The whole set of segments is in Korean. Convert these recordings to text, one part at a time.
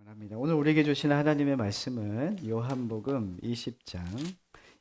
합니다. 오늘 우리에게 주신 하나님의 말씀은 요한복음 20장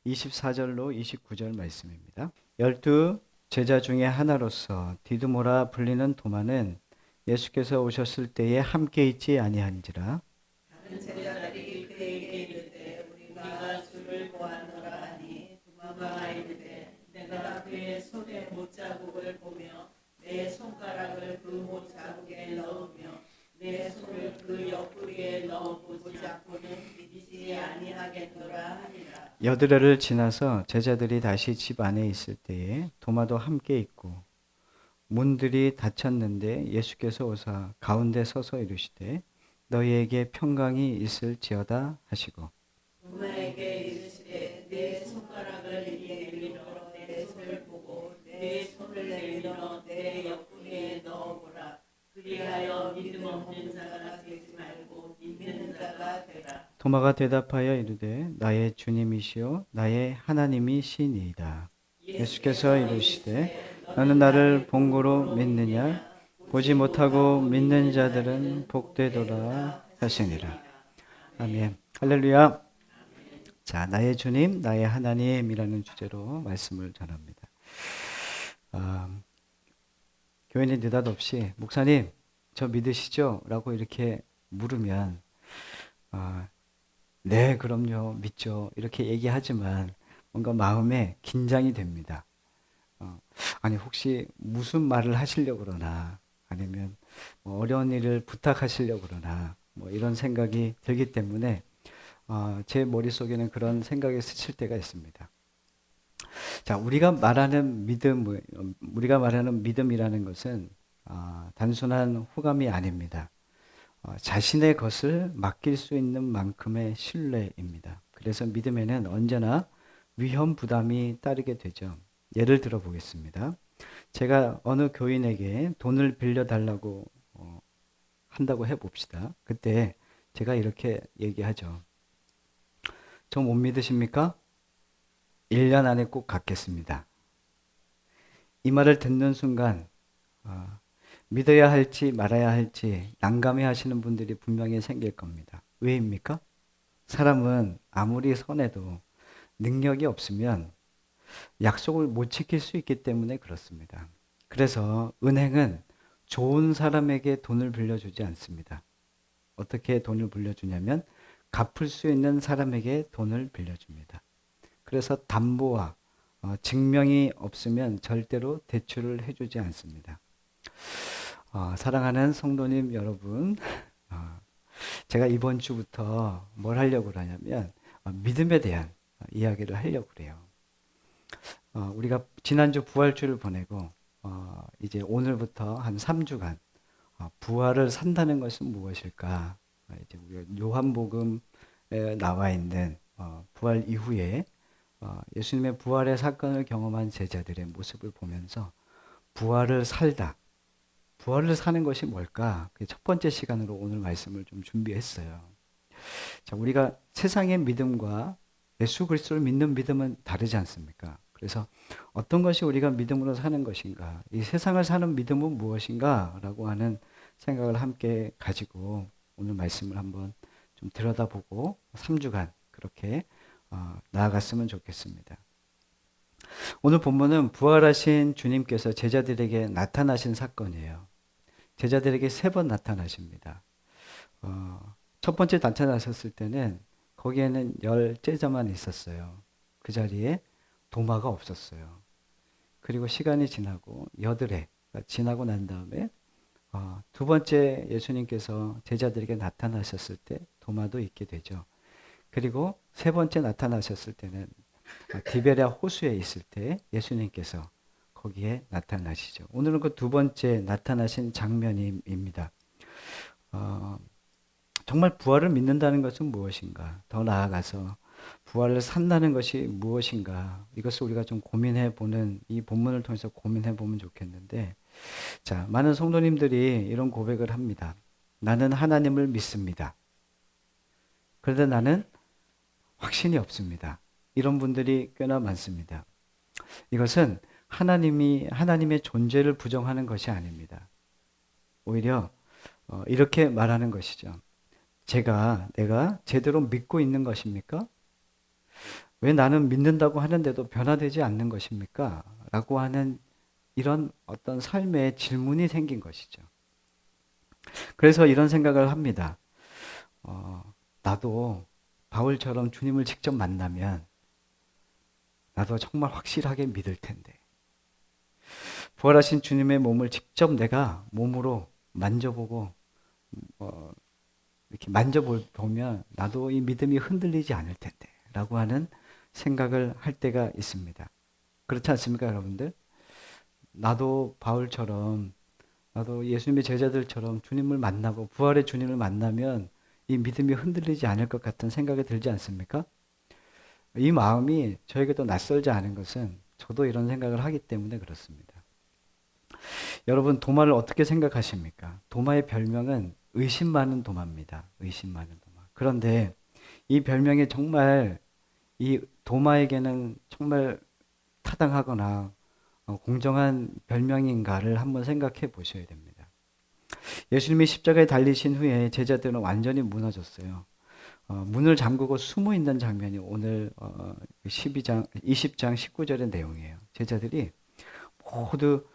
24절로 29절 말씀입니다. 12 제자 중에 하나로서 디두모라 불리는 도마는 예수께서 오셨을 때에 함께 있지 아니한지라. 다른 제자들이 그에게 이르되 우리가 주를 보았노라 하니 도마가 이르되 내가 그의 손에 못자국을 보며 내 손가락을 그 못자국에 넣으며 내 손을 그 옆구리에 넣어보지 않고는 믿지 아니하겠노라 하니라. 여드레를 지나서 제자들이 다시 집 안에 있을 때에 도마도 함께 있고 문들이 닫혔는데 예수께서 오사 가운데 서서 이르시되 너희에게 평강이 있을지어다 하시고 도마에게 이르시되 내 손가락을 이에 밀어 내 손을 보고 내 손을 내밀어 내 옆구리에 넣어보라. 그리하여 믿음 없는 자가 되지 말고 믿는 자가 되라. 도마가 대답하여 이르되 나의 주님이시요 나의 하나님이시니이다. 예수께서 이르시되 너는 나를 본고로 믿느냐 보지 못하고 믿는 자들은 복되도다 하시니라. 아멘. 할렐루야. 자, 나의 주님, 나의 하나님이라는 주제로 말씀을 전합니다. 교인이 느닷없이 목사님, 저 믿으시죠? 라고 이렇게 물으면 네, 그럼요, 믿죠. 이렇게 얘기하지만 뭔가 마음에 긴장이 됩니다. 아니, 혹시 무슨 말을 하시려고 그러나 아니면 뭐 어려운 일을 부탁하시려고 그러나 뭐 이런 생각이 들기 때문에 제 머릿속에는 그런 생각이 스칠 때가 있습니다. 자, 우리가 말하는 믿음이라는 것은 단순한 호감이 아닙니다. 자신의 것을 맡길 수 있는 만큼의 신뢰입니다. 그래서 믿음에는 언제나 위험 부담이 따르게 되죠. 예를 들어 보겠습니다. 제가 어느 교인에게 돈을 빌려달라고 한다고 해봅시다. 그때 제가 이렇게 얘기하죠. 저 못 믿으십니까? 1년 안에 꼭 갚겠습니다. 이 말을 듣는 순간 믿어야 할지 말아야 할지 난감해 하시는 분들이 분명히 생길 겁니다. 왜입니까? 사람은 아무리 선해도 능력이 없으면 약속을 못 지킬 수 있기 때문에 그렇습니다. 그래서 은행은 좋은 사람에게 돈을 빌려주지 않습니다. 어떻게 돈을 빌려주냐면 갚을 수 있는 사람에게 돈을 빌려줍니다. 그래서 담보와 증명이 없으면 절대로 대출을 해주지 않습니다. 사랑하는 성도님 여러분, 제가 이번 주부터 뭘 하려고 그러냐면 믿음에 대한 이야기를 하려고 그래요. 우리가 지난주 부활주를 보내고 이제 오늘부터 한 3주간 부활을 산다는 것은 무엇일까? 이제 우리가 요한복음에 나와 있는 부활 이후에 예수님의 부활의 사건을 경험한 제자들의 모습을 보면서 부활을 살다. 부활을 사는 것이 뭘까? 그 첫 번째 시간으로 오늘 말씀을 좀 준비했어요. 자, 우리가 세상의 믿음과 예수 그리스도를 믿는 믿음은 다르지 않습니까? 그래서 어떤 것이 우리가 믿음으로 사는 것인가? 이 세상을 사는 믿음은 무엇인가? 라고 하는 생각을 함께 가지고 오늘 말씀을 한번 좀 들여다보고 3주간 그렇게 나아갔으면 좋겠습니다. 오늘 본문은 부활하신 주님께서 제자들에게 나타나신 사건이에요. 제자들에게 3번 나타나십니다. 첫 번째 나타나셨을 때는 거기에는 10제자만 있었어요. 그 자리에 도마가 없었어요. 그리고 시간이 지나고 여드레가 지나고 난 다음에 두 번째 예수님께서 제자들에게 나타나셨을 때 도마도 있게 되죠. 그리고 세 번째 나타나셨을 때는 디베랴 호수에 있을 때 예수님께서 거기에 나타나시죠. 오늘은 그 두 번째 나타나신 장면입니다. 정말 부활을 믿는다는 것은 무엇인가? 더 나아가서 부활을 산다는 것이 무엇인가? 이것을 우리가 좀 고민해 보는 이 본문을 통해서 고민해 보면 좋겠는데, 자, 많은 성도님들이 이런 고백을 합니다. 나는 하나님을 믿습니다. 그런데 나는 확신이 없습니다. 이런 분들이 꽤나 많습니다. 이것은 하나님의 존재를 부정하는 것이 아닙니다. 오히려 이렇게 말하는 것이죠. 내가 제대로 믿고 있는 것입니까? 왜 나는 믿는다고 하는데도 변화되지 않는 것입니까? 라고 하는 이런 어떤 삶의 질문이 생긴 것이죠. 그래서 이런 생각을 합니다. 나도 바울처럼 주님을 직접 만나면 나도 정말 확실하게 믿을 텐데. 부활하신 주님의 몸을 직접 내가 몸으로 만져보고 이렇게 만져보면 나도 이 믿음이 흔들리지 않을 텐데 라고 하는 생각을 할 때가 있습니다. 그렇지 않습니까, 여러분들? 나도 바울처럼 나도 예수님의 제자들처럼 주님을 만나고 부활의 주님을 만나면 이 믿음이 흔들리지 않을 것 같은 생각이 들지 않습니까? 이 마음이 저에게도 낯설지 않은 것은 저도 이런 생각을 하기 때문에 그렇습니다. 여러분, 도마를 어떻게 생각하십니까? 도마의 별명은 의심 많은 도마입니다. 의심 많은 도마. 그런데 이 별명이 정말 이 도마에게는 정말 타당하거나 공정한 별명인가를 한번 생각해 보셔야 됩니다. 예수님이 십자가에 달리신 후에 제자들은 완전히 무너졌어요. 문을 잠그고 숨어 있는 장면이 오늘 20장 19절의 내용이에요. 제자들이 모두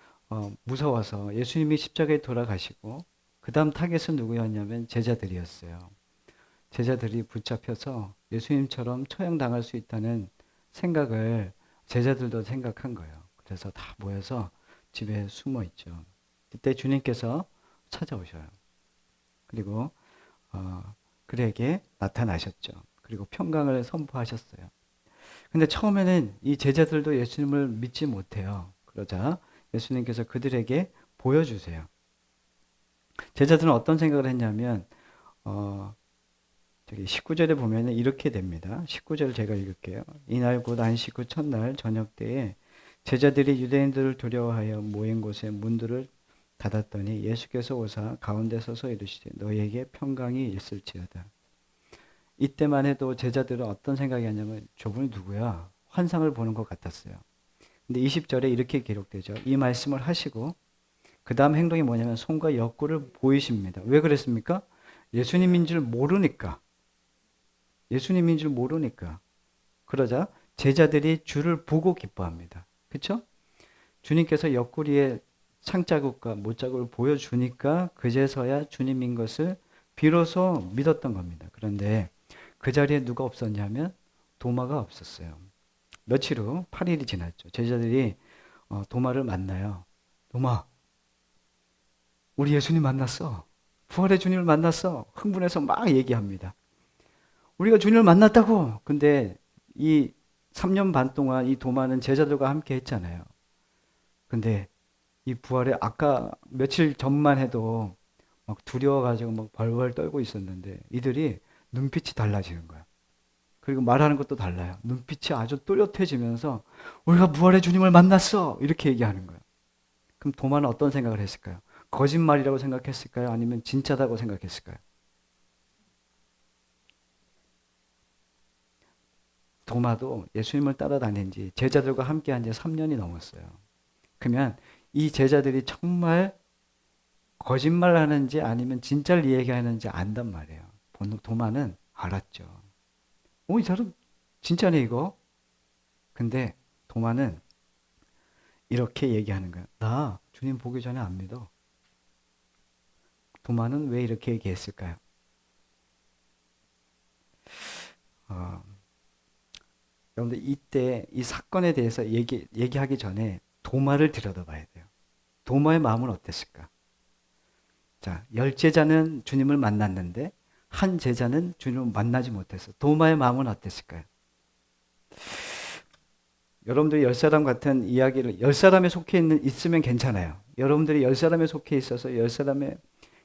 무서워서 예수님이 십자가에 돌아가시고 그 다음 타겟은 누구였냐면 제자들이었어요. 제자들이 붙잡혀서 예수님처럼 처형당할 수 있다는 생각을 제자들도 생각한 거예요. 그래서 다 모여서 집에 숨어 있죠. 그때 주님께서 찾아오셔요. 그리고 그에게 나타나셨죠. 그리고 평강을 선포하셨어요. 근데 처음에는 이 제자들도 예수님을 믿지 못해요. 그러자 예수님께서 그들에게 보여주세요. 제자들은 어떤 생각을 했냐면 19절에 보면 이렇게 됩니다. 19절 제가 읽을게요. 이날 곧 안식 후 첫날 저녁 때에 제자들이 유대인들을 두려워하여 모인 곳에 문들을 닫았더니 예수께서 오사 가운데 서서 이르시되 너희에게 평강이 있을지어다. 이때만 해도 제자들은 어떤 생각이 하냐면 저분이 누구야? 환상을 보는 것 같았어요. 근데 20절에 이렇게 기록되죠. 이 말씀을 하시고 그 다음 행동이 뭐냐면 손과 옆구를 보이십니다. 왜 그랬습니까? 예수님인 줄 모르니까. 예수님인 줄 모르니까. 그러자 제자들이 주를 보고 기뻐합니다. 그렇죠? 주님께서 옆구리에 상자국과 못자국을 보여주니까 그제서야 주님인 것을 비로소 믿었던 겁니다. 그런데 그 자리에 누가 없었냐면 도마가 없었어요. 며칠 후 8일이 지났죠. 제자들이 도마를 만나요. 도마, 우리 예수님 만났어. 부활의 주님을 만났어. 흥분해서 막 얘기합니다. 우리가 주님을 만났다고. 근데 이 3년 반 동안 이 도마는 제자들과 함께 했잖아요. 근데 이 부활에 아까 며칠 전만 해도 막 두려워가지고 막 벌벌 떨고 있었는데 이들이 눈빛이 달라지는 거야. 그리고 말하는 것도 달라요. 눈빛이 아주 또렷해지면서 우리가 부활의 주님을 만났어. 이렇게 얘기하는 거예요. 그럼 도마는 어떤 생각을 했을까요? 거짓말이라고 생각했을까요? 아니면 진짜다고 생각했을까요? 도마도 예수님을 따라다닌 지 제자들과 함께 한 지 3년이 넘었어요. 그러면 이 제자들이 정말 거짓말 하는지 아니면 진짜를 얘기하는지 안단 말이에요. 도마는 알았죠. 이 사람 진짜네 이거. 근데 도마는 이렇게 얘기하는 거야. 나 주님 보기 전에 안 믿어. 도마는 왜 이렇게 얘기했을까요? 여러분들 이때 이 사건에 대해서 얘기하기 전에 도마를 들여다봐야 돼요. 도마의 마음은 어땠을까? 자, 10제자는 주님을 만났는데 한 제자는 주님을 만나지 못했어. 도마의 마음은 어땠을까요? 여러분들이 10사람 같은 이야기를 10사람에 속해 있으면 괜찮아요. 여러분들이 10사람에 속해 있어서 10사람의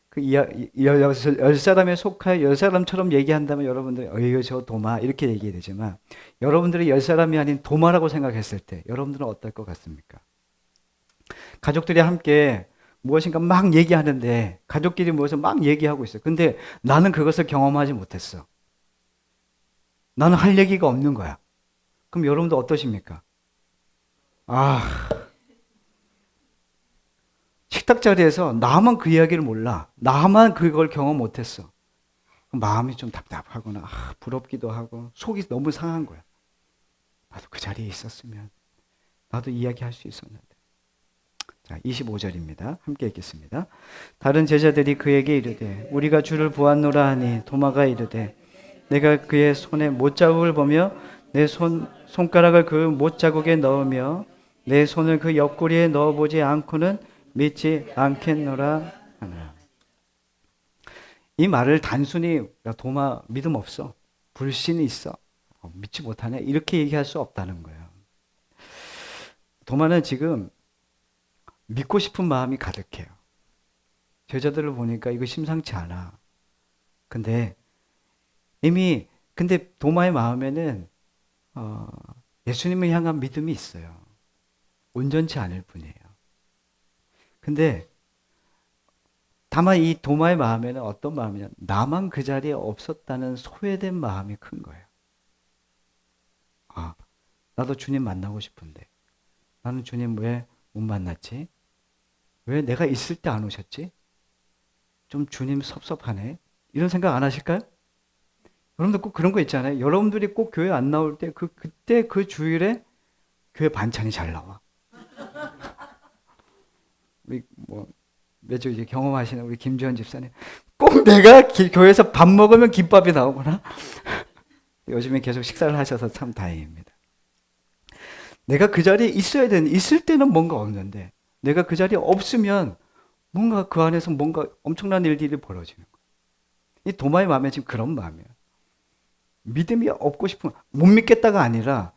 그 10사람에 속하여 10사람처럼 얘기한다면 여러분들이 이거 저 도마 이렇게 얘기해야 되지만 여러분들이 10사람이 아닌 도마라고 생각했을 때 여러분들은 어떨 것 같습니까? 가족들이 함께 무엇인가 막 얘기하는데 가족끼리 모여서 막 얘기하고 있어요. 근데 나는 그것을 경험하지 못했어. 나는 할 얘기가 없는 거야. 그럼 여러분들 어떠십니까? 식탁 자리에서 나만 그 이야기를 몰라. 나만 그걸 경험 못했어. 마음이 좀 답답하거나 부럽기도 하고 속이 너무 상한 거야. 나도 그 자리에 있었으면, 나도 이야기할 수 있었는데. 자, 25절입니다. 함께 읽겠습니다. 다른 제자들이 그에게 이르되 우리가 주를 보았노라 하니 도마가 이르되 내가 그의 손에 못자국을 보며 내 손가락을 그 못자국에 넣으며 내 손을 그 옆구리에 넣어보지 않고는 믿지 않겠노라 하나. 이 말을 단순히 야, 도마 믿음 없어, 불신이 있어, 믿지 못하네, 이렇게 얘기할 수 없다는 거예요. 도마는 지금 믿고 싶은 마음이 가득해요. 제자들을 보니까 이거 심상치 않아. 근데 근데 도마의 마음에는 예수님을 향한 믿음이 있어요. 온전치 않을 뿐이에요. 근데 다만 이 도마의 마음에는 어떤 마음이냐, 나만 그 자리에 없었다는 소외된 마음이 큰 거예요. 나도 주님 만나고 싶은데 나는 주님 왜 못 만났지? 왜 내가 있을 때 안 오셨지? 좀 주님 섭섭하네. 이런 생각 안 하실까요? 여러분들 꼭 그런 거 있잖아요. 여러분들이 꼭 교회 안 나올 때 그때 그 주일에 교회 반찬이 잘 나와. 우리 매주 이제 경험하시는 우리 김지원 집사님, 꼭 내가 교회에서 밥 먹으면 김밥이 나오거나 요즘에 계속 식사를 하셔서 참 다행입니다. 내가 그 자리에 있어야 되는, 있을 때는 뭔가 없는데 내가 그 자리에 없으면 뭔가 그 안에서 뭔가 엄청난 일들이 벌어지는 거예요. 이 도마의 마음에 지금 그런 마음이에요. 믿음이 없고 싶은, 못 믿겠다가 아니라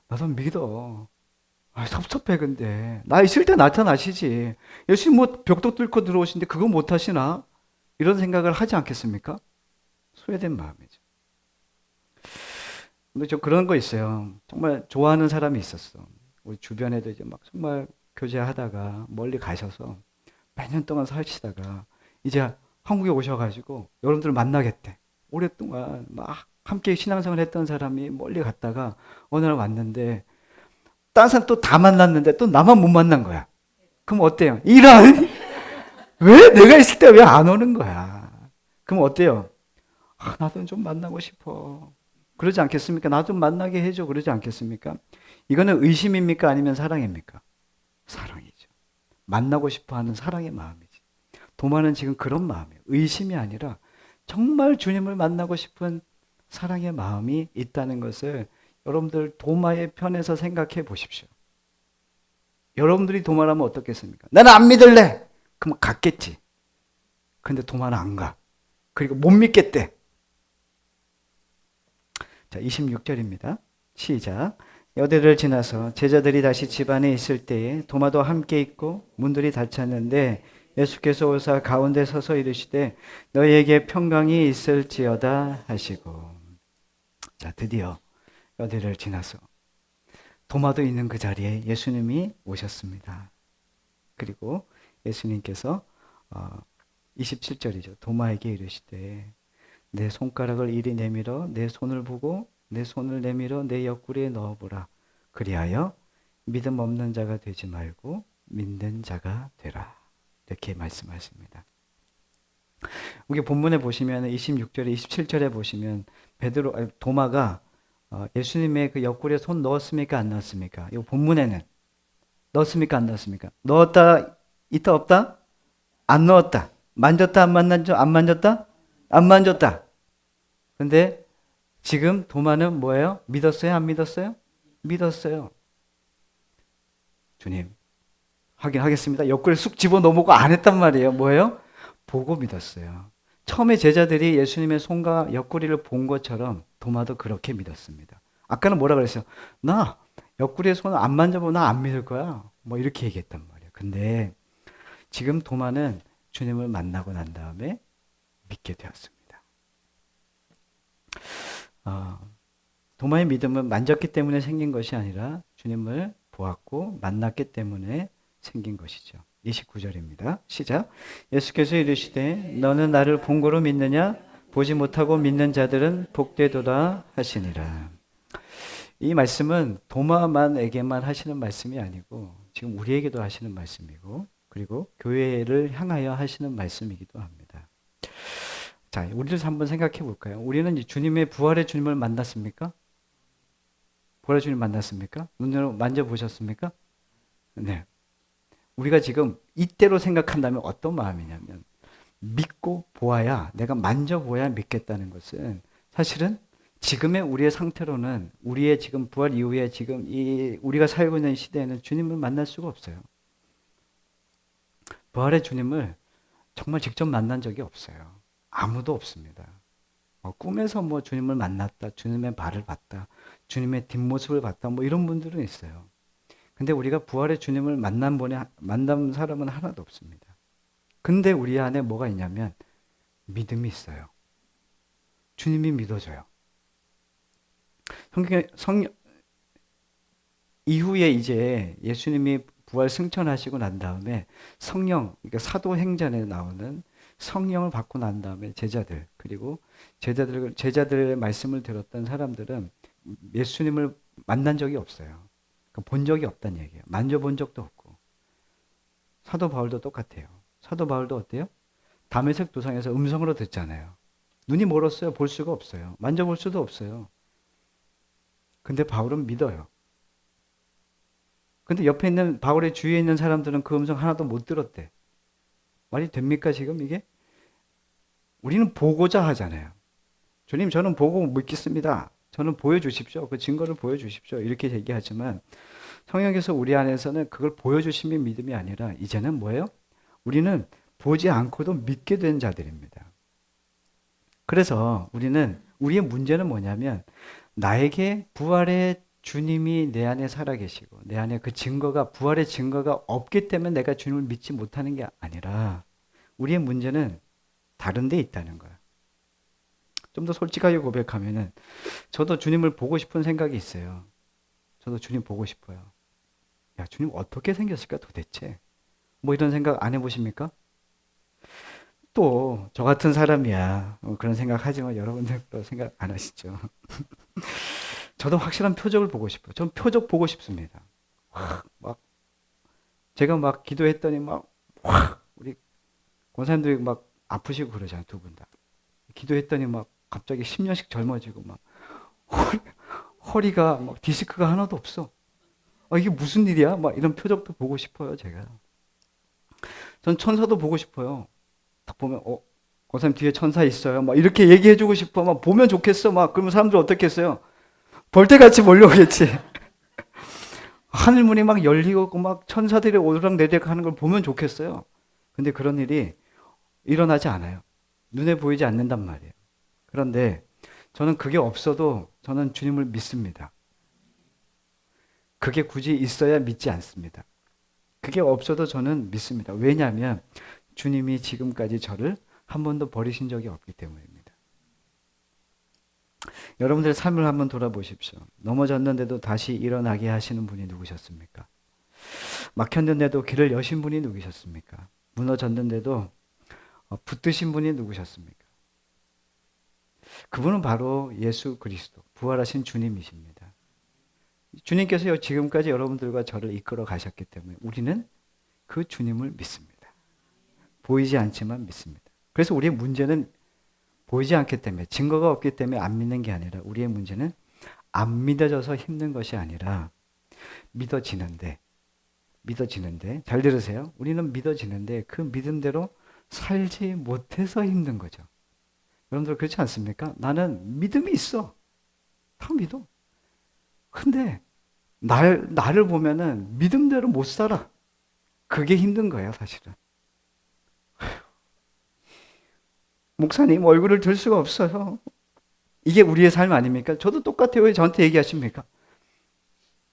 나도 믿어. 섭섭해. 근데 나 있을 때 나타나시지. 예수님 뭐 벽도 뚫고 들어오시는데 그거 못 하시나? 이런 생각을 하지 않겠습니까? 소외된 마음이죠. 근데 저 그런 거 있어요. 정말 좋아하는 사람이 있었어. 우리 주변에도 이제 막 정말 교제하다가 멀리 가셔서 몇 년 동안 사시다가 이제 한국에 오셔가지고 여러분들 만나겠대. 오랫동안 막 함께 신앙생활 했던 사람이 멀리 갔다가 어느 날 왔는데 다른 사람 또 다 만났는데 또 나만 못 만난 거야. 그럼 어때요? 이런 왜 내가 있을 때 왜 안 오는 거야? 그럼 어때요? 나도 좀 만나고 싶어. 그러지 않겠습니까? 나 좀 만나게 해줘. 그러지 않겠습니까? 이거는 의심입니까? 아니면 사랑입니까? 사랑이죠. 만나고 싶어 하는 사랑의 마음이지. 도마는 지금 그런 마음이에요. 의심이 아니라 정말 주님을 만나고 싶은 사랑의 마음이 있다는 것을 여러분들 도마의 편에서 생각해 보십시오. 여러분들이 도마라면 어떻겠습니까? 나는 안 믿을래! 그럼 갔겠지. 근데 도마는 안 가. 그리고 못 믿겠대. 자, 26절입니다. 시작. 여대를 지나서 제자들이 다시 집 안에 있을 때에 도마도 함께 있고 문들이 닫혔는데 예수께서 오사 가운데 서서 이르시되 너희에게 평강이 있을지어다 하시고. 자, 드디어 여대를 지나서 도마도 있는 그 자리에 예수님이 오셨습니다. 그리고 예수님께서 27절이죠. 도마에게 이르시되 내 손가락을 이리 내밀어 내 손을 보고 내 손을 내밀어 내 옆구리에 넣어보라. 그리하여 믿음 없는 자가 되지 말고 믿는 자가 되라. 이렇게 말씀하십니다. 우리 본문에 보시면 26절에 27절에 보시면 도마가 예수님의 그 옆구리에 손 넣었습니까? 안 넣었습니까? 이 본문에는 넣었습니까? 안 넣었습니까? 넣었다, 있다, 없다? 안 넣었다. 만졌다, 안 만졌다? 안 만졌다? 안 만졌다. 근데 지금 도마는 뭐예요? 믿었어요? 안 믿었어요? 믿었어요. 주님, 확인하겠습니다. 옆구리에 쑥 집어넣어보고 안 했단 말이에요. 뭐예요? 보고 믿었어요. 처음에 제자들이 예수님의 손과 옆구리를 본 것처럼 도마도 그렇게 믿었습니다. 아까는 뭐라 그랬어요? 나 옆구리에 손을 안 만져보면 나 안 믿을 거야. 뭐 이렇게 얘기했단 말이에요. 근데 지금 도마는 주님을 만나고 난 다음에 믿게 되었습니다. 도마의 믿음은 만졌기 때문에 생긴 것이 아니라 주님을 보았고 만났기 때문에 생긴 것이죠. 29절입니다. 시작. 예수께서 이르시되 너는 나를 본 거로 믿느냐? 보지 못하고 믿는 자들은 복되도다 하시니라. 이 말씀은 도마만에게만 하시는 말씀이 아니고 지금 우리에게도 하시는 말씀이고 그리고 교회를 향하여 하시는 말씀이기도 합니다. 자, 우리를 한번 생각해 볼까요? 우리는 이 주님의 부활의 주님을 만났습니까? 부활의 주님 만났습니까? 눈으로 만져보셨습니까? 네. 우리가 지금 이때로 생각한다면 어떤 마음이냐면 믿고 보아야 내가 만져보아야 믿겠다는 것은 사실은 지금의 우리의 상태로는 우리의 지금 부활 이후에 지금 이 우리가 살고 있는 시대에는 주님을 만날 수가 없어요. 부활의 주님을 정말 직접 만난 적이 없어요. 아무도 없습니다. 꿈에서 뭐 주님을 만났다, 주님의 발을 봤다, 주님의 뒷모습을 봤다, 뭐 이런 분들은 있어요. 근데 우리가 부활의 주님을 만난 사람은 하나도 없습니다. 근데 우리 안에 뭐가 있냐면 믿음이 있어요. 주님이 믿어줘요. 성경 이후에 이제 예수님이 부활 승천하시고 난 다음에 성령, 그러니까 사도행전에 나오는 성령을 받고 난 다음에 제자들, 그리고 제자들의 말씀을 들었던 사람들은 예수님을 만난 적이 없어요. 그러니까 본 적이 없다는 얘기예요. 만져본 적도 없고. 사도 바울도 똑같아요. 사도 바울도 어때요? 다메섹 도상에서 음성으로 듣잖아요. 눈이 멀었어요. 볼 수가 없어요. 만져볼 수도 없어요. 근데 바울은 믿어요. 근데 옆에 있는 바울의 주위에 있는 사람들은 그 음성 하나도 못 들었대. 말이 됩니까 지금 이게? 우리는 보고자 하잖아요. 주님 저는 보고 믿겠습니다. 저는 보여주십시오. 그 증거를 보여주십시오. 이렇게 얘기하지만 성령께서 우리 안에서는 그걸 보여주심이 믿음이 아니라 이제는 뭐예요? 우리는 보지 않고도 믿게 된 자들입니다. 그래서 우리의 문제는 뭐냐면 나에게 부활의 주님이 내 안에 살아계시고 내 안에 그 증거가 부활의 증거가 없기 때문에 내가 주님을 믿지 못하는 게 아니라 우리의 문제는 다른 데 있다는 거야. 좀 더 솔직하게 고백하면은 저도 주님을 보고 싶은 생각이 있어요. 저도 주님 보고 싶어요. 야, 주님 어떻게 생겼을까 도대체? 뭐 이런 생각 안 해보십니까? 또 저 같은 사람이야. 그런 생각 하지만 여러분들 그런 생각 안 하시죠? 저도 확실한 표적을 보고 싶어요. 전 표적 보고 싶습니다. 막 제가 막 기도했더니 우리 권사님들이 막 아프시고 그러잖아요. 두 분 다. 기도했더니 막 갑자기 10년씩 젊어지고 막 허리가 막 디스크가 하나도 없어. 이게 무슨 일이야? 막 이런 표적도 보고 싶어요, 제가. 전 천사도 보고 싶어요. 딱 보면 권사님 뒤에 천사 있어요. 막 이렇게 얘기해주고 싶어. 막 보면 좋겠어. 막 그러면 사람들 어떻게 했어요? 벌떼같이 몰려오겠지. 하늘문이 막 열리고 막 천사들이 오르락내리락 하는 걸 보면 좋겠어요. 근데 그런 일이 일어나지 않아요. 눈에 보이지 않는단 말이에요. 그런데 저는 그게 없어도 저는 주님을 믿습니다. 그게 굳이 있어야 믿지 않습니다. 그게 없어도 저는 믿습니다. 왜냐하면 주님이 지금까지 저를 한 번도 버리신 적이 없기 때문입니다. 여러분들의 삶을 한번 돌아보십시오. 넘어졌는데도 다시 일어나게 하시는 분이 누구셨습니까? 막혔는데도 길을 여신 분이 누구셨습니까? 무너졌는데도 붙드신 분이 누구셨습니까? 그분은 바로 예수 그리스도, 부활하신 주님이십니다. 주님께서 지금까지 여러분들과 저를 이끌어 가셨기 때문에 우리는 그 주님을 믿습니다. 보이지 않지만 믿습니다. 그래서 우리의 문제는 보이지 않기 때문에, 증거가 없기 때문에 안 믿는 게 아니라 우리의 문제는 안 믿어져서 힘든 것이 아니라 믿어지는데 잘 들으세요. 우리는 믿어지는데 그 믿음대로 살지 못해서 힘든 거죠. 여러분들 그렇지 않습니까? 나는 믿음이 있어. 다 믿어. 근데 나를 보면은 믿음대로 못 살아. 그게 힘든 거예요, 사실은. 목사님 얼굴을 들 수가 없어요. 이게 우리의 삶 아닙니까? 저도 똑같아요. 왜 저한테 얘기하십니까?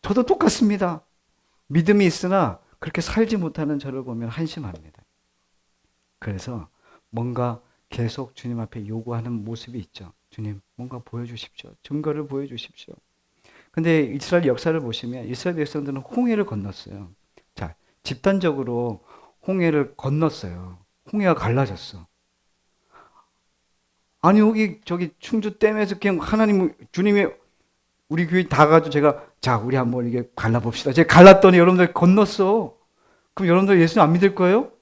저도 똑같습니다. 믿음이 있으나 그렇게 살지 못하는 저를 보면 한심합니다. 그래서 뭔가 계속 주님 앞에 요구하는 모습이 있죠. 주님, 뭔가 보여주십시오. 증거를 보여주십시오. 근데 이스라엘 역사를 보시면 이스라엘 백성들은 홍해를 건넜어요. 자, 집단적으로 홍해를 건넜어요. 홍해가 갈라졌어. 아니 여기 저기 충주댐에서 그냥 주님이 우리 교회 다 가지고 자 우리 한번 이게 갈라봅시다. 제가 갈랐더니 여러분들 건넜어. 그럼 여러분들 예수님 안 믿을 거예요?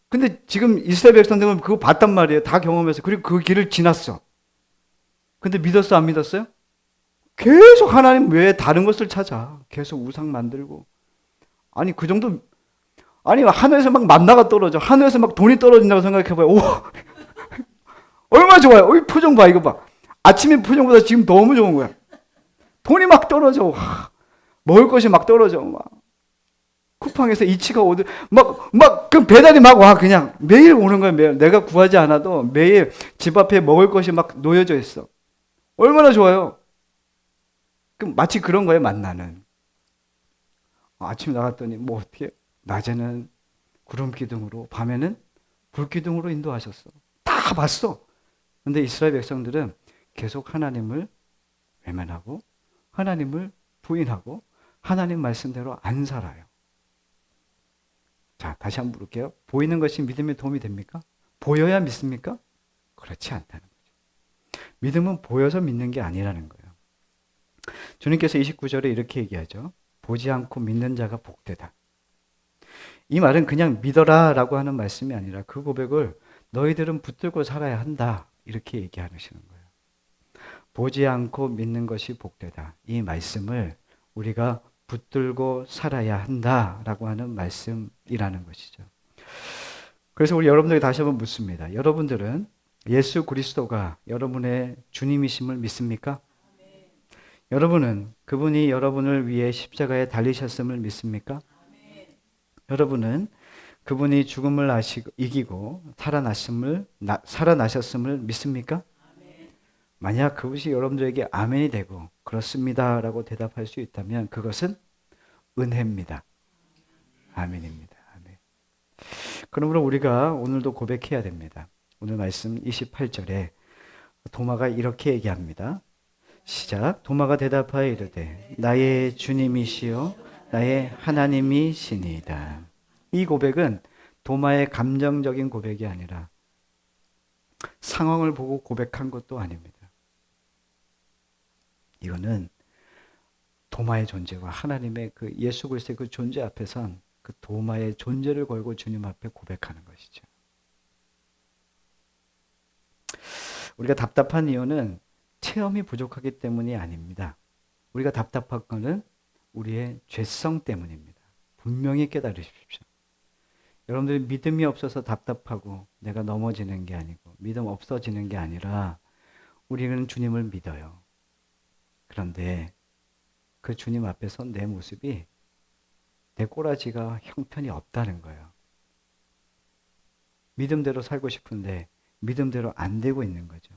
근데 지금 이스라엘 백성들은 그거 봤단 말이에요. 다 경험해서. 그리고 그 길을 지났어. 근데 믿었어, 안 믿었어요? 계속 하나님 왜 다른 것을 찾아? 계속 우상 만들고. 아니, 그 정도, 아니, 하늘에서 막 만나가 떨어져. 하늘에서 막 돈이 떨어진다고 생각해봐요. 오, 얼마나 좋아요. 이 표정 봐, 이거 봐. 아침에 표정보다 지금 너무 좋은 거야. 돈이 막 떨어져. 와, 먹을 것이 막 떨어져. 막. 쿠팡에서 이치가 오듯, 그 배달이 막 와, 그냥. 매일 오는 거야, 매일. 내가 구하지 않아도 매일 집 앞에 먹을 것이 막 놓여져 있어. 얼마나 좋아요. 그럼 마치 그런 거에 만나는. 아침에 나갔더니 뭐 어떻게 낮에는 구름 기둥으로 밤에는 불 기둥으로 인도하셨어. 다 봤어. 근데 이스라엘 백성들은 계속 하나님을 외면하고 하나님을 부인하고 하나님 말씀대로 안 살아요. 자, 다시 한번 물을게요. 보이는 것이 믿음에 도움이 됩니까? 보여야 믿습니까? 그렇지 않다는 거죠. 믿음은 보여서 믿는 게 아니라는 거예요. 주님께서 29절에 이렇게 얘기하죠. 보지 않고 믿는 자가 복되다. 이 말은 그냥 믿어라 라고 하는 말씀이 아니라 그 고백을 너희들은 붙들고 살아야 한다. 이렇게 얘기하시는 거예요. 보지 않고 믿는 것이 복되다. 이 말씀을 우리가 붙들고 살아야 한다라고 하는 말씀이라는 것이죠. 그래서 우리 여러분들에게 다시 한번 묻습니다. 여러분들은 예수 그리스도가 여러분의 주님이심을 믿습니까? 여러분은 그분이 여러분을 위해 십자가에 달리셨음을 믿습니까? 여러분은 그분이 죽음을 이기고 살아나셨음을 믿습니까? 만약 그것이 여러분들에게 아멘이 되고 그렇습니다라고 대답할 수 있다면 그것은 은혜입니다. 아멘입니다. 아멘. 그러므로 우리가 오늘도 고백해야 됩니다. 오늘 말씀 28절에 도마가 이렇게 얘기합니다. 시작. 도마가 대답하여 이르되 나의 주님이시요 나의 하나님이시니이다. 이 고백은 도마의 감정적인 고백이 아니라 상황을 보고 고백한 것도 아닙니다. 이거는 도마의 존재와 하나님의 그 예수 그리스도의 그 존재 앞에선 그 도마의 존재를 걸고 주님 앞에 고백하는 것이죠. 우리가 답답한 이유는 체험이 부족하기 때문이 아닙니다. 우리가 답답한 것은 우리의 죄성 때문입니다. 분명히 깨달으십시오. 여러분들이 믿음이 없어서 답답하고 내가 넘어지는 게 아니고 믿음 없어지는 게 아니라 우리는 주님을 믿어요. 그런데 그 주님 앞에서 내 모습이 내 꼬라지가 형편이 없다는 거예요. 믿음대로 살고 싶은데 믿음대로 안 되고 있는 거죠.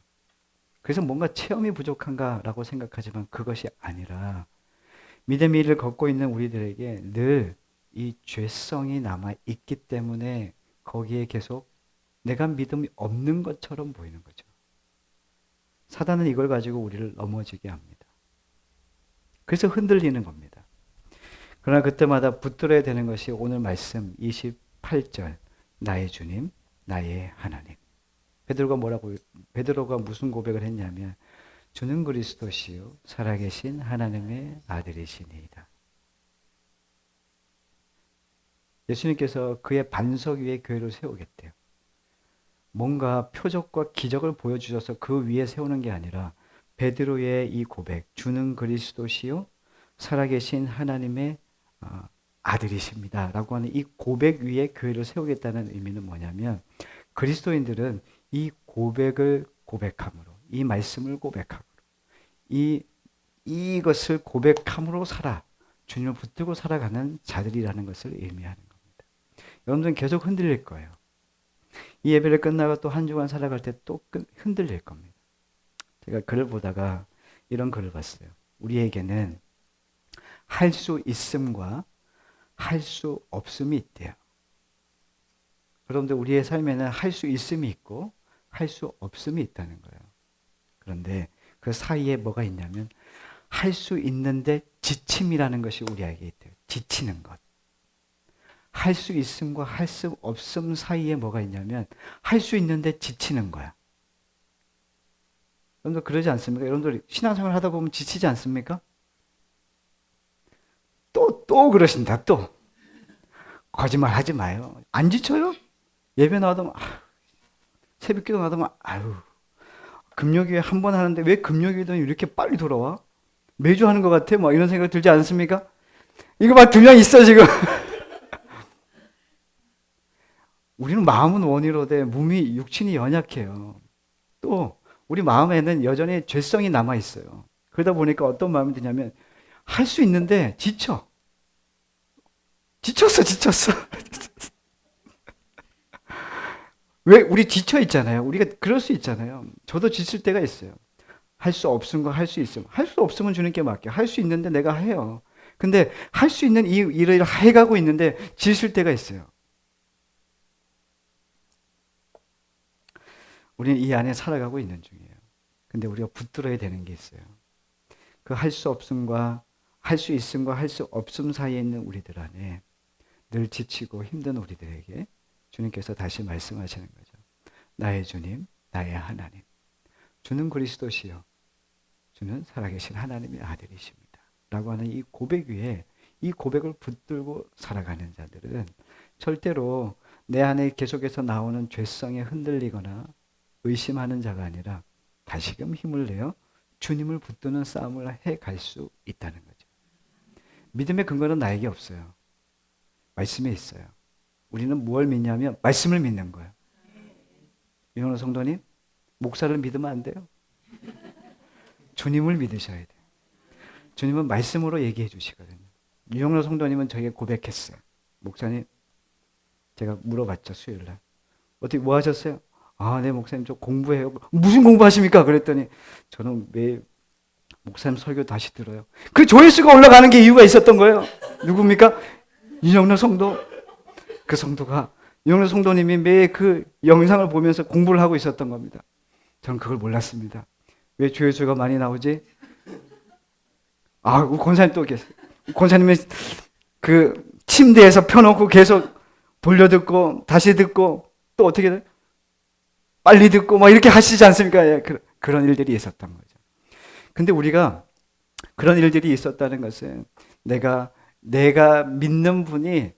그래서 뭔가 체험이 부족한가라고 생각하지만 그것이 아니라 믿음의 일을 걷고 있는 우리들에게 늘 이 죄성이 남아 있기 때문에 거기에 계속 내가 믿음이 없는 것처럼 보이는 거죠. 사단은 이걸 가지고 우리를 넘어지게 합니다. 그래서 흔들리는 겁니다. 그러나 그때마다 붙들어야 되는 것이 오늘 말씀 28절 나의 주님, 나의 하나님. 베드로가 무슨 고백을 했냐면 주는 그리스도시요 살아계신 하나님의 아들이시니이다. 예수님께서 그의 반석 위에 교회를 세우겠대요. 뭔가 표적과 기적을 보여주셔서 그 위에 세우는 게 아니라 베드로의 이 고백, 주는 그리스도시요 살아계신 하나님의 아들이십니다 라고 하는 이 고백 위에 교회를 세우겠다는 의미는 뭐냐면 그리스도인들은 이 고백을 고백함으로 이 말씀을 고백함으로 이것을 고백함으로 주님을 붙들고 살아가는 자들이라는 것을 의미하는 겁니다. 여러분들은 계속 흔들릴 거예요. 이 예배를 끝나고 또 한 주간 살아갈 때 또 흔들릴 겁니다. 제가 글을 보다가 이런 글을 봤어요. 우리에게는 할 수 있음과 할 수 없음이 있대요. 여러분들 우리의 삶에는 할 수 있음이 있고 할 수 없음이 있다는 거예요. 그런데 그 사이에 뭐가 있냐면 할 수 있는데 지침이라는 것이 우리에게 있대요. 지치는 것. 할 수 있음과 할 수 없음 사이에 뭐가 있냐면 할 수 있는데 지치는 거야. 여러분들 그러지 않습니까? 여러분들 신앙생활 하다 보면 지치지 않습니까? 또 그러신다. 또 거짓말 하지 마요. 안 지쳐요? 예배 나가면 새벽기도 나가면 아유 금요일에 한 번 하는데 왜 금요일에도 이렇게 빨리 돌아와? 매주 하는 것 같아? 뭐 이런 생각 들지 않습니까? 이거 막 두 명 있어 지금. 우리는 마음은 원이로되 몸이 육신이 연약해요. 또 우리 마음에는 여전히 죄성이 남아 있어요. 그러다 보니까 어떤 마음이 드냐면 할 수 있는데 지쳤어. 왜 우리 지쳐 있잖아요. 우리가 그럴 수 있잖아요. 저도 지칠 때가 있어요. 할 수 없은 거 할 수 있으면 할 수 없으면 주님께 맡겨. 할 수 있는데 내가 해요. 근데 할 수 있는 이 일을 해가고 있는데 지칠 때가 있어요. 우리는 이 안에 살아가고 있는 중이에요. 근데 우리가 붙들어야 되는 게 있어요. 그 할 수 없음과 할 수 있음과 할 수 없음 사이에 있는 우리들 안에 늘 지치고 힘든 우리들에게 주님께서 다시 말씀하시는 거죠. 나의 주님, 나의 하나님. 주는 그리스도시요. 주는 살아계신 하나님의 아들이십니다. 라고 하는 이 고백 위에 이 고백을 붙들고 살아가는 자들은 절대로 내 안에 계속해서 나오는 죄성에 흔들리거나 의심하는 자가 아니라 다시금 힘을 내어 주님을 붙드는 싸움을 해갈 수 있다는 거죠. 믿음의 근거는 나에게 없어요. 말씀에 있어요. 우리는 뭘 믿냐면 말씀을 믿는 거예요. 이현호 성도님, 목사를 믿으면 안 돼요. 주님을 믿으셔야 돼요. 주님은 말씀으로 얘기해 주시거든요. 유영로 성도님은 저에게 고백했어요. 목사님, 제가 물어봤죠, 수요일날. 어떻게 뭐 하셨어요? 네, 목사님, 저 공부해요. 무슨 공부하십니까? 그랬더니 저는 매일 목사님 설교 다시 들어요. 그 조회수가 올라가는 게 이유가 있었던 거예요. 누굽니까? 유영로 성도. 그 성도가, 유영로 성도님이 매일 그 영상을 보면서 공부를 하고 있었던 겁니다. 저는 그걸 몰랐습니다. 왜 조회수가 많이 나오지? 권사님 또 계세요. 권사님이 그 침대에서 펴놓고 계속 돌려듣고 다시 듣고 또 어떻게 돼? 빨리 듣고 막 이렇게 하시지 않습니까? 예, 그런 일들이 있었던 거죠. 근데 우리가 그런 일들이 있었다는 것은 내가 믿는 분이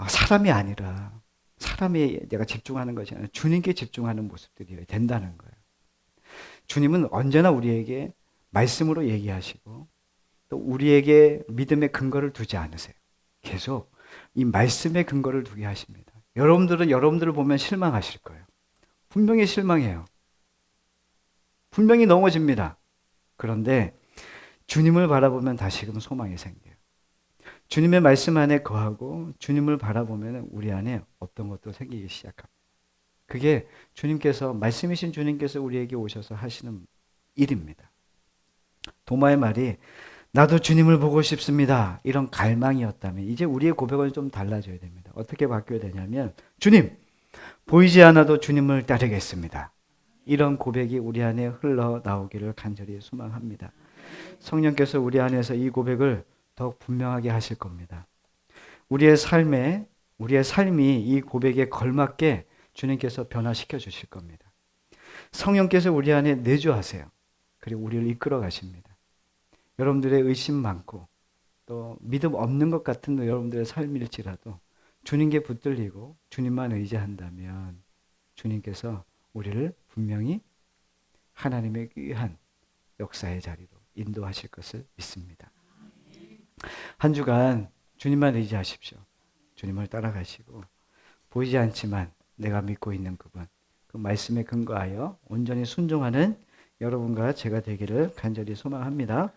사람이 아니라 사람에 내가 집중하는 것이 아니라 주님께 집중하는 모습들이 된다는 거예요. 주님은 언제나 우리에게 말씀으로 얘기하시고 또 우리에게 믿음의 근거를 두지 않으세요. 계속 이 말씀의 근거를 두게 하십니다. 여러분들은 여러분들을 보면 실망하실 거예요. 분명히 실망해요. 분명히 넘어집니다. 그런데 주님을 바라보면 다시금 소망이 생겨요. 주님의 말씀 안에 거하고 주님을 바라보면 우리 안에 어떤 것도 생기기 시작합니다. 그게 주님께서, 말씀이신 주님께서 우리에게 오셔서 하시는 일입니다. 도마의 말이 나도 주님을 보고 싶습니다. 이런 갈망이었다면 이제 우리의 고백은 좀 달라져야 됩니다. 어떻게 바뀌어야 되냐면 주님, 보이지 않아도 주님을 따르겠습니다. 이런 고백이 우리 안에 흘러나오기를 간절히 소망합니다. 성령께서 우리 안에서 이 고백을 더욱 분명하게 하실 겁니다. 우리의 삶이 이 고백에 걸맞게 주님께서 변화시켜 주실 겁니다. 성령께서 우리 안에 내주하세요. 그리고 우리를 이끌어 가십니다. 여러분들의 의심 많고 또 믿음 없는 것 같은 여러분들의 삶일지라도 주님께 붙들리고 주님만 의지한다면 주님께서 우리를 분명히 하나님의 귀한 역사의 자리로 인도하실 것을 믿습니다. 한 주간 주님만 의지하십시오. 주님을 따라가시고 보이지 않지만 내가 믿고 있는 그분, 그 말씀에 근거하여 온전히 순종하는 여러분과 제가 되기를 간절히 소망합니다.